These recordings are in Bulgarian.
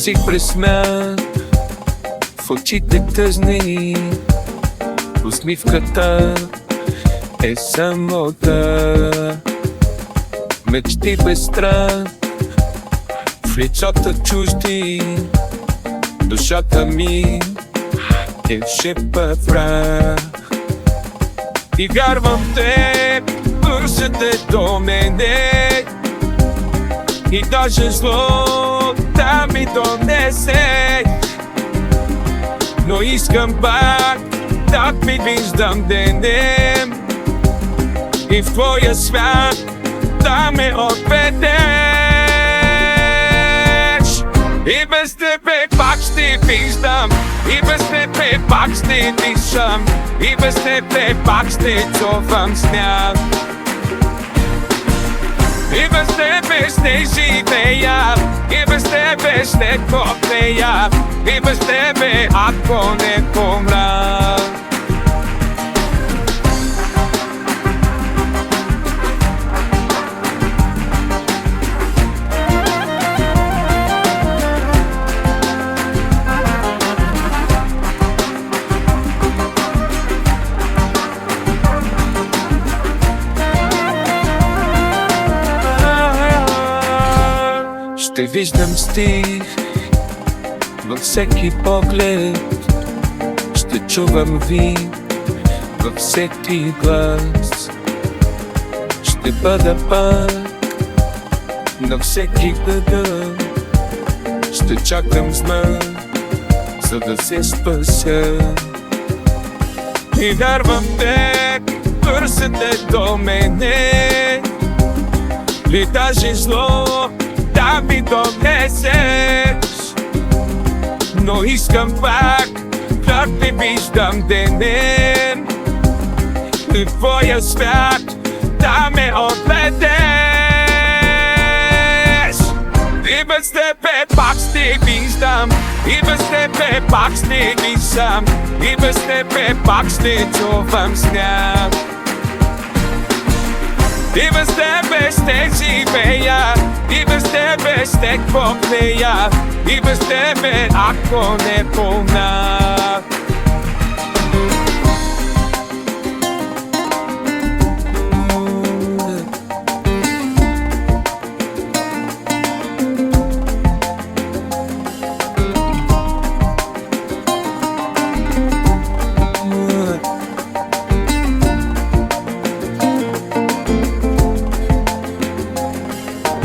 сълзи пресмят в очите тъжни. Усмивката е самота, мечти без страх в лицата чужди. Душата ми е шепа прах и вярвам в теб, бързате до мене и даже зло да ми донесе. Но искам пак да ми виждам денем и в твоя свят да ме отведеш. И без тебе пак ще виждам, и без тебе пак ще дишам, и без тебе пак ще чувам сняг. И без тебе ще живея, и без тебе ще копнея, и без тебе ако не помра. Ще виждам стих във всеки поглед, ще чувам вик във всеки глас. Ще бъда пак на всеки ъгъл, ще чакам знак, за да се спася. И вярвам те, бързате до мене, ли даже зло да ми донесеш. Но искам пак да те виждам денем и в твоя свят да ме отведеш. И без тебе пак ще виждам, и без тебе пак ще дишам, и без тебе пак ще чувам сняг. И без тебе ще живея, и без тебе ще копнея, и без тебе ако не помна.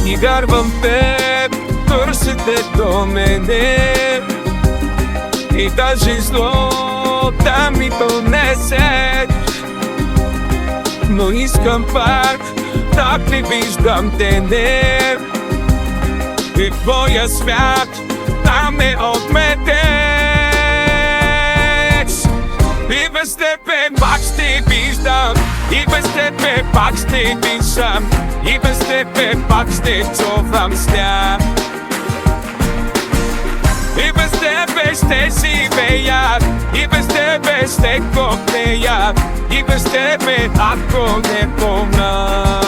И вярвам теб, търсите до мене и даже зло да ми донесеш. Но искам пак да те виждам денем и в твоя свят да ме отметеш. И без тебе пак ще виждам, и без тебе пак ще дишам, и без тебе пак ще чувам сняг. И без тебе ще живея, и без тебе ще копнея, и без тебе ако не помна.